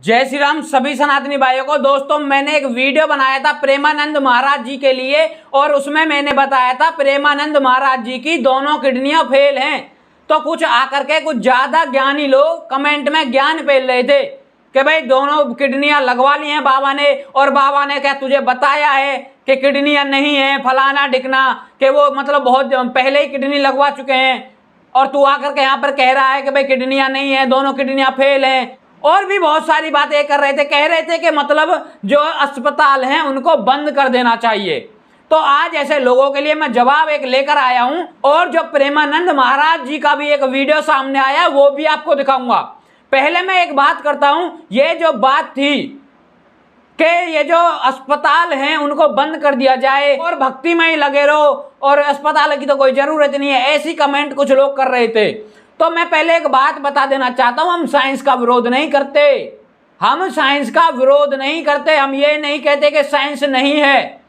जय श्री राम सभी सनातनी भाइयों को। दोस्तों, मैंने एक वीडियो बनाया था प्रेमानंद महाराज जी के लिए और उसमें मैंने बताया था प्रेमानंद महाराज जी की दोनों किडनियां फेल हैं। तो कुछ आकर के कुछ ज्यादा ज्ञानी लोग कमेंट में ज्ञान फैल रहे थे कि भाई दोनों किडनियां लगवा ली हैं बाबा ने, और बाबा ने क्या तुझे बताया है कि किडनियां नहीं है, फलाना डिकना, कि वो मतलब बहुत पहले ही किडनी लगवा चुके हैं और तू आकर के यहाँ पर कह रहा है कि भाई किडनियां नहीं है, दोनों किडनियां फेल हैं। और भी बहुत सारी बातें कर रहे थे, कह रहे थे कि मतलब जो अस्पताल हैं उनको बंद कर देना चाहिए। तो आज ऐसे लोगों के लिए मैं जवाब एक लेकर आया हूं, और जो प्रेमानंद महाराज जी का भी एक वीडियो सामने आया वो भी आपको दिखाऊंगा। पहले मैं एक बात करता हूं, ये जो बात थी कि ये जो अस्पताल हैं उनको बंद कर दिया जाए और भक्ति में ही लगे रहो और अस्पताल की तो कोई जरूरत नहीं है, ऐसी कमेंट कुछ लोग कर रहे थे। तो मैं पहले एक बात बता देना चाहता हूं, हम साइंस का विरोध नहीं करते, हम साइंस का विरोध नहीं करते। हम ये नहीं कहते कि साइंस नहीं है,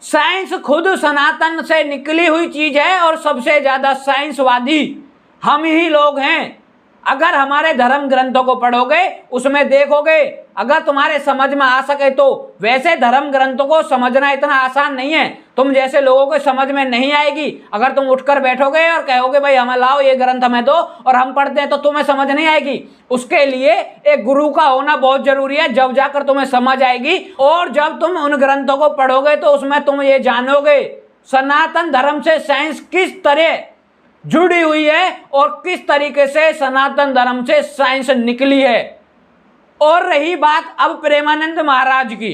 साइंस खुद सनातन से निकली हुई चीज है और सबसे ज्यादा साइंसवादी हम ही लोग हैं। अगर हमारे धर्म ग्रंथों को पढ़ोगे उसमें देखोगे, अगर तुम्हारे समझ में आ सके तो। वैसे धर्म ग्रंथों को समझना इतना आसान नहीं है, तुम जैसे लोगों को समझ में नहीं आएगी। अगर तुम उठकर बैठोगे और कहोगे भाई हमें लाओ ये ग्रंथ हमें दो और हम पढ़ते हैं, तो तुम्हें समझ नहीं आएगी। उसके लिए एक गुरु का होना बहुत जरूरी है, जब जाकर तुम्हें समझ आएगी। और जब तुम उन ग्रंथों को पढ़ोगे तो उसमें तुम ये जानोगे सनातन धर्म से साइंस किस तरह जुड़ी हुई है और किस तरीके से सनातन धर्म से साइंस निकली है। और रही बात अब प्रेमानंद महाराज की,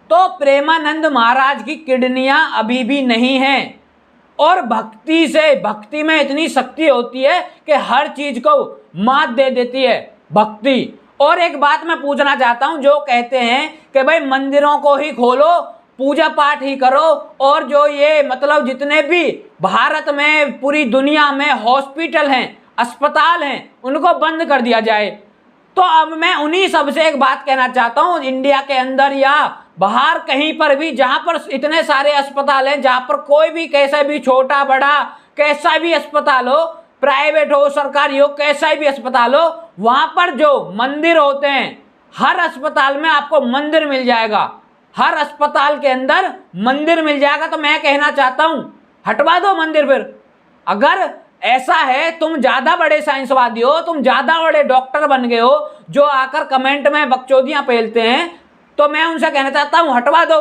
तो प्रेमानंद महाराज की किडनियां अभी भी नहीं हैं। और भक्ति से, भक्ति में इतनी शक्ति होती है कि हर चीज को मात दे देती है भक्ति। और एक बात मैं पूछना चाहता हूं, जो कहते हैं कि भाई मंदिरों को ही खोलो, पूजा पाठ ही करो, और जो ये मतलब जितने भी भारत में पूरी दुनिया में हॉस्पिटल हैं, अस्पताल हैं, उनको बंद कर दिया जाए। तो अब मैं उन्हीं सब से एक बात कहना चाहता हूं, इंडिया के अंदर या बाहर कहीं पर भी जहां पर इतने सारे अस्पताल हैं, जहां पर कोई भी कैसा भी छोटा बड़ा कैसा भी अस्पताल हो, प्राइवेट हो सरकारी हो, कैसा भी अस्पताल हो, वहां पर जो मंदिर होते हैं, हर अस्पताल में आपको मंदिर मिल जाएगा, हर अस्पताल के अंदर मंदिर मिल जाएगा। तो मैं कहना चाहता हूं हटवा दो मंदिर। फिर अगर ऐसा है, तुम ज्यादा बड़े साइंसवादी हो, तुम ज्यादा बड़े डॉक्टर बन गए हो जो आकर कमेंट में बकचोदियां फैलते हैं, तो मैं उनसे कहना चाहता हूं हटवा दो।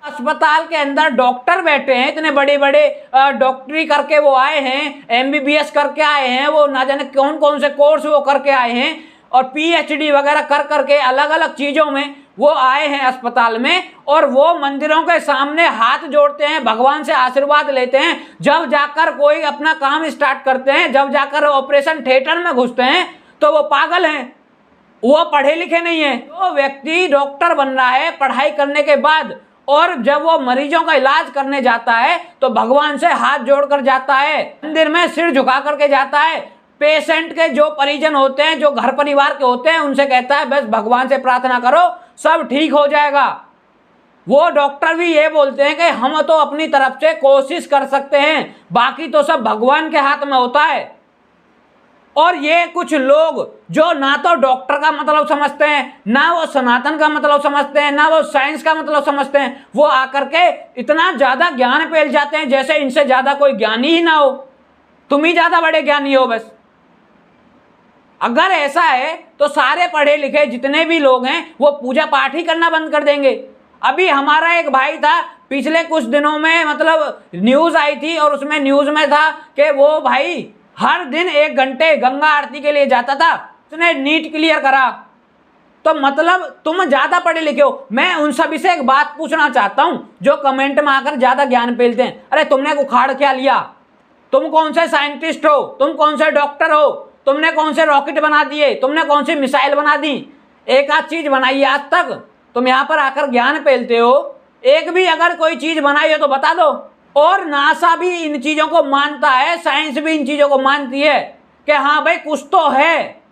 अस्पताल के अंदर डॉक्टर बैठे हैं, इतने बड़े बड़े डॉक्टरी करके वो आए हैं, MBBS करके आए हैं, वो ना जाने कौन कौन से कोर्स वो करके आए हैं, और PhD वगैरह कर करके अलग अलग चीजों में वो आए हैं अस्पताल में, और वो मंदिरों के सामने हाथ जोड़ते हैं, भगवान से आशीर्वाद लेते हैं। जब जाकर कोई अपना काम स्टार्ट करते हैं, जब जाकर ऑपरेशन थिएटर में घुसते हैं, तो वो पागल हैं, वो पढ़े लिखे नहीं है। तो व्यक्ति डॉक्टर बन रहा है पढ़ाई करने के बाद, और जब वो मरीजों का इलाज करने जाता है तो भगवान से हाथ जोड़कर जाता है, मंदिर में सिर झुका करके जाता है। पेशेंट के जो परिजन होते हैं, जो घर परिवार के होते हैं, उनसे कहता है बस भगवान से प्रार्थना करो सब ठीक हो जाएगा। वो डॉक्टर भी ये बोलते हैं कि हम तो अपनी तरफ से कोशिश कर सकते हैं, बाकी तो सब भगवान के हाथ में होता है। और ये कुछ लोग जो ना तो डॉक्टर का मतलब समझते हैं, ना वो सनातन का मतलब समझते हैं, ना वो साइंस का मतलब समझते हैं, वो आकर के इतना ज्यादा ज्ञान फैल जाते हैं जैसे इनसे ज्यादा कोई ज्ञानी ही ना हो। तुम ही ज्यादा बड़े ज्ञानी हो बस। अगर ऐसा है तो सारे पढ़े लिखे जितने भी लोग हैं वो पूजा पाठ ही करना बंद कर देंगे। अभी हमारा एक भाई था, पिछले कुछ दिनों में मतलब न्यूज आई थी, और उसमें न्यूज में था कि वो भाई हर दिन 1 घंटे गंगा आरती के लिए जाता था, उसने नीट क्लियर करा। तो मतलब तुम ज्यादा पढ़े लिखे हो। मैं उन सभी से एक बात पूछना चाहता हूं जो कमेंट में आकर ज्यादा ज्ञान फैलते हैं, अरे तुमने उखाड़ क्या लिया? तुम कौन से साइंटिस्ट हो? तुम कौन से डॉक्टर हो? तुमने कौन से रॉकेट बना दिए? तुमने कौन सी मिसाइल बना दी? एक आध चीज बनाई है आज तक? तुम यहाँ पर आकर ज्ञान फैलते हो। एक भी अगर कोई चीज बनाई हो तो बता दो। और नासा भी इन चीजों को मानता है, साइंस भी इन चीजों को मानती है कि हाँ भाई कुछ तो है,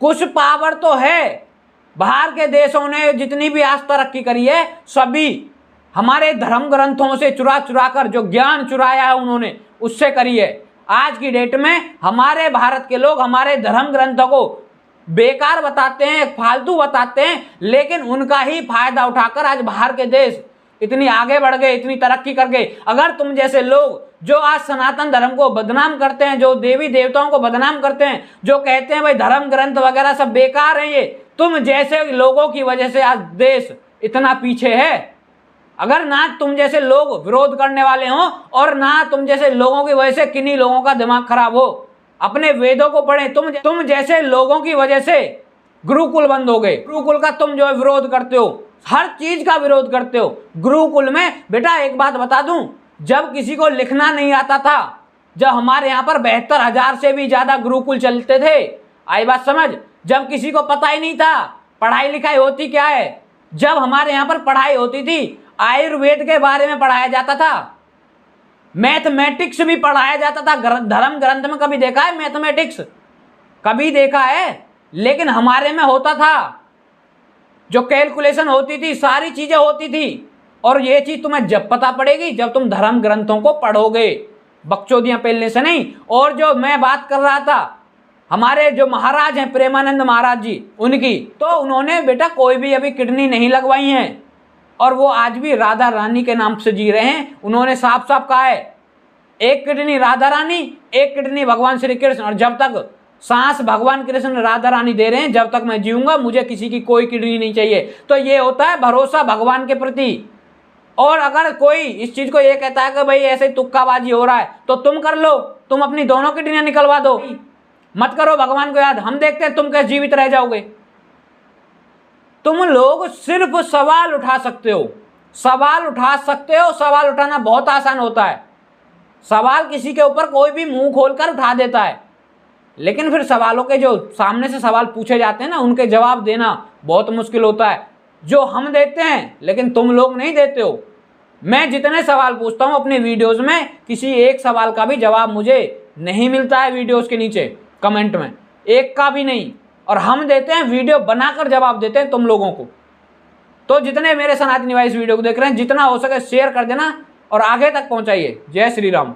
कुछ पावर तो है। बाहर के देशों ने जितनी भी आज तरक्की करी है, सभी हमारे धर्म ग्रंथों से चुरा चुरा कर जो ज्ञान चुराया है उन्होंने, उससे करी है। आज की डेट में हमारे भारत के लोग हमारे धर्म ग्रंथों को बेकार बताते हैं, फालतू बताते हैं, लेकिन उनका ही फायदा उठाकर आज बाहर के देश इतनी आगे बढ़ गए, इतनी तरक्की कर गए। अगर तुम जैसे लोग जो आज सनातन धर्म को बदनाम करते हैं, जो देवी देवताओं को बदनाम करते हैं, जो कहते हैं भाई धर्म ग्रंथ वगैरह सब बेकार है, ये तुम जैसे लोगों की वजह से आज देश इतना पीछे है। अगर ना तुम जैसे लोग विरोध करने वाले हो और ना तुम जैसे लोगों की वजह से किन्हीं लोगों का दिमाग खराब हो, अपने वेदों को पढ़े। तुम जैसे लोगों की वजह से गुरुकुल बंद हो गए। गुरुकुल का तुम जो है विरोध करते हो, हर चीज का विरोध करते हो। गुरुकुल में बेटा एक बात बता दूं, जब किसी को लिखना नहीं आता था, जब हमारे यहाँ पर 72,000 से भी ज्यादा गुरुकुल चलते थे, आई बात समझ, जब किसी को पता ही नहीं था पढ़ाई लिखाई होती क्या है, जब हमारे यहाँ पर पढ़ाई होती थी आयुर्वेद के बारे में पढ़ाया जाता था, मैथमेटिक्स भी पढ़ाया जाता था। धर्म ग्रंथ में कभी देखा है मैथमेटिक्स? कभी देखा है? लेकिन हमारे में होता था, जो कैलकुलेशन होती थी, सारी चीजें होती थी। और ये चीज तुम्हें जब पता पड़ेगी जब तुम धर्म ग्रंथों को पढ़ोगे, बकचोदियां पेलने से नहीं। और जो मैं बात कर रहा था हमारे जो महाराज हैं प्रेमानंद महाराज जी, उनकी तो उन्होंने बेटा कोई भी अभी किडनी नहीं लगवाई है और वो आज भी राधा रानी के नाम से जी रहे हैं। उन्होंने साफ साफ कहा है, एक किडनी राधा रानी, एक किडनी भगवान श्री कृष्ण, और जब तक सांस भगवान कृष्ण राधा रानी दे रहे हैं, जब तक मैं जीऊंगा मुझे किसी की कोई किडनी नहीं चाहिए। तो ये होता है भरोसा भगवान के प्रति। और अगर कोई इस चीज को ये कहता है कि भाई ऐसे तुक्काबाजी हो रहा है, तो तुम कर लो, तुम अपनी दोनों किडनियां निकलवा दो, मत करो भगवान को याद, हम देखते हैं तुम कैसे जीवित रह जाओगे। तुम लोग सिर्फ सवाल उठा सकते हो, सवाल उठा सकते हो। सवाल उठाना बहुत आसान होता है, सवाल किसी के ऊपर कोई भी मुंह खोलकर उठा देता है, लेकिन फिर सवालों के जो सामने से सवाल पूछे जाते हैं ना, उनके जवाब देना बहुत मुश्किल होता है, जो हम देते हैं लेकिन तुम लोग नहीं देते हो। मैं जितने सवाल पूछता हूं अपने वीडियोस में, किसी एक सवाल का भी जवाब मुझे नहीं मिलता है वीडियोस के नीचे कमेंट में, एक का भी नहीं। और हम देते हैं, वीडियो बनाकर जवाब देते हैं तुम लोगों को। तो जितने मेरे सनातनी भाई इस वीडियो को देख रहे हैं, जितना हो सके शेयर कर देना और आगे तक पहुंचाइए। जय श्री राम।